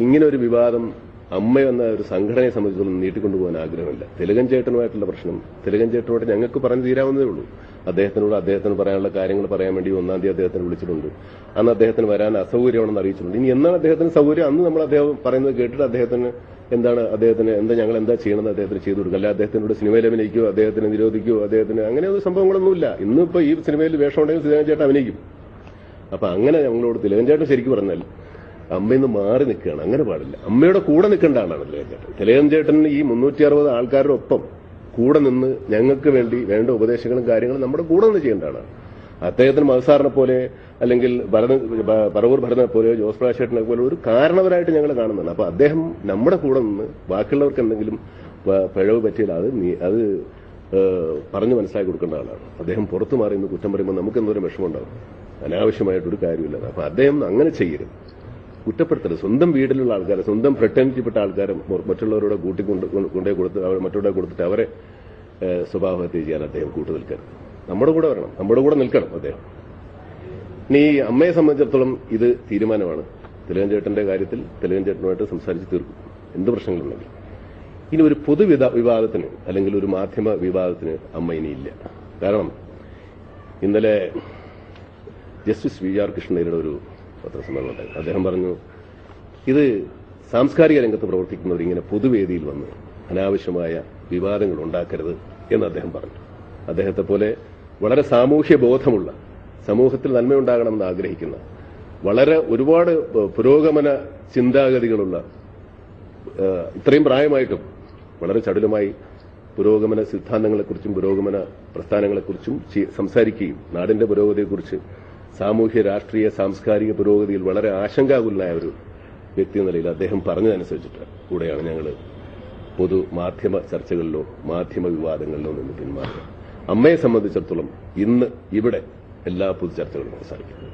ഇങ്ങനെ ഒരു വിവാദം അമ്മ എന്ന ഒരു സംഘടനയെ സംബന്ധിച്ചിടത്തോളം നീട്ടിക്കൊണ്ടുപോകാൻ ആഗ്രഹമില്ല. തിലകൻ ചേട്ടനുമായിട്ടുള്ള പ്രശ്നം തിലകൻ ചേട്ടനോട് ഞങ്ങൾക്ക് പറഞ്ഞു തീരാവുന്നതേ ഉള്ളൂ. അദ്ദേഹത്തിന് പറയാനുള്ള കാര്യങ്ങൾ പറയാൻ വേണ്ടി 1-ാം തീയതി അദ്ദേഹത്തിന് വിളിച്ചിട്ടുണ്ട്. അന്ന് അദ്ദേഹത്തിന് വരാൻ അസൗകര്യമാണെന്ന് അറിയിച്ചിട്ടുണ്ട്. ഇനി എന്നാണ് അദ്ദേഹത്തിന് സൗകര്യം അന്ന് നമ്മൾ അദ്ദേഹം പറയുന്നത് കേട്ടിട്ട് അദ്ദേഹത്തിന് ഞങ്ങൾ എന്താ ചെയ്യണമെന്ന് അദ്ദേഹത്തിന് ചെയ്തു കൊടുക്കുക. അല്ല അദ്ദേഹത്തിനോട് സിനിമയിൽ അഭിനയിക്കുകയോ അദ്ദേഹത്തിന് നിരോധിക്കുകയോ അദ്ദേഹത്തിന് അങ്ങനെയൊന്നും സംഭവങ്ങളൊന്നുമില്ല. ഇന്നിപ്പോ ഈ സിനിമയിൽ വേഷം ഉണ്ടെങ്കിൽ തിലകൻ ചേട്ടൻ അഭിനയിക്കും. അപ്പൊ അങ്ങനെ ഞങ്ങളോട് തിലകൻ ചേട്ടൻ ശരിക്കും പറഞ്ഞാൽ അമ്മയിന്ന് മാറി നിൽക്കുകയാണ്. അങ്ങനെ പാടില്ല. അമ്മയുടെ കൂടെ നിൽക്കേണ്ട ആളാണ് തിലകൻ ചേട്ടൻ. തിലകൻ ചേട്ടൻ ഈ 360 ആൾക്കാരുടെ ഒപ്പം കൂടെ നിന്ന് ഞങ്ങൾക്ക് വേണ്ടി വേണ്ട ഉപദേശങ്ങളും കാര്യങ്ങളും നമ്മുടെ കൂടെ നിന്ന് ചെയ്യേണ്ട ആളാണ്. അദ്ദേഹത്തിന് മധുസാറിനെ പോലെ അല്ലെങ്കിൽ പറവൂർ ഭരതനെ പോലെ ജോസ് പ്രകാശേട്ടനെ പോലെ ഒരു കാരണവരായിട്ട് ഞങ്ങൾ കാണുന്നതാണ്. അപ്പൊ അദ്ദേഹം നമ്മുടെ കൂടെ നിന്ന് ബാക്കിയുള്ളവർക്ക് എന്തെങ്കിലും പിഴവ് പറ്റിയാൽ അത് പറഞ്ഞു മനസ്സിലാക്കി കൊടുക്കേണ്ട ആളാണ്. അദ്ദേഹം പുറത്തു മാറി നിന്ന് കുറ്റം പറയുമ്പോൾ നമുക്ക് എന്തോരം വിഷമമുണ്ടാകും. അനാവശ്യമായിട്ടൊരു കാര്യമില്ല. അപ്പൊ അദ്ദേഹം അങ്ങനെ ചെയ്യരുത്. കുറ്റപ്പെടുത്തരുത്. സ്വന്തം വീട്ടിലുള്ള ആൾക്കാരെ, സ്വന്തം ഫ്രട്ടേണിറ്റിപ്പെട്ട ആൾക്കാരെ മറ്റുള്ളവരോട് കൊണ്ടേ കൊടുത്തിട്ട് അവരെ സ്വഭാവഹത്യ ചെയ്യാൻ അദ്ദേഹം കൂട്ടുനിൽക്കരുത്. നമ്മുടെ കൂടെ വരണം, നമ്മുടെ കൂടെ നിൽക്കണം അദ്ദേഹം. ഇനി ഈ അമ്മയെ സംബന്ധിച്ചിടത്തോളം ഇത് തീരുമാനമാണ്. തിലകൻ ചേട്ടന്റെ കാര്യത്തിൽ തിലകൻ ചേട്ടനുമായിട്ട് സംസാരിച്ച് തീർക്കും എന്ത് പ്രശ്നങ്ങളുണ്ടെങ്കിൽ. ഇനി ഒരു പൊതു വിവാദത്തിന് അല്ലെങ്കിൽ ഒരു മാധ്യമ വിവാദത്തിന് അമ്മ ഇനിയില്ല. കാരണം ഇന്നലെ ജസ്റ്റിസ് വി.ആർ. കൃഷ്ണയ്യരുടെ ഒരു പത്രസമ്മേളനം ഉണ്ടായിരുന്നു. അദ്ദേഹം പറഞ്ഞു, ഇത് സാംസ്കാരിക രംഗത്ത് പ്രവർത്തിക്കുന്നവർ ഇങ്ങനെ പൊതുവേദിയിൽ വന്ന് അനാവശ്യമായ വിവാദങ്ങൾ ഉണ്ടാക്കരുത് എന്ന് അദ്ദേഹം പറഞ്ഞു. അദ്ദേഹത്തെ പോലെ വളരെ സാമൂഹ്യ ബോധമുള്ള, സമൂഹത്തിൽ നന്മയുണ്ടാകണമെന്ന് ആഗ്രഹിക്കുന്ന, ഒരുപാട് പുരോഗമന ചിന്താഗതികളുള്ള, ഇത്രയും പ്രായമായിട്ടും വളരെ ചടുലമായി പുരോഗമന സിദ്ധാന്തങ്ങളെക്കുറിച്ചും പുരോഗമന പ്രസ്ഥാനങ്ങളെക്കുറിച്ചും സംസാരിക്കുകയും നാടിന്റെ പുരോഗതിയെക്കുറിച്ച് സാമൂഹ്യ രാഷ്ട്രീയ സാംസ്കാരിക പുരോഗതിയിൽ വളരെ ആശങ്കാകുലനായ ഒരു വ്യക്തി എന്ന നിലയിൽ അദ്ദേഹം പറഞ്ഞതനുസരിച്ചിട്ട് കൂടെയാണ് ഞങ്ങൾ പൊതു മാധ്യമ ചർച്ചകളിലോ മാധ്യമ വിവാദങ്ങളിലോ നിന്ന് പിന്മാറുക. അമ്മയെ സംബന്ധിച്ചിടത്തോളം ഇന്ന് ഇവിടെ എല്ലാ പൊതു ചർച്ചകളും അവസാനിക്കും.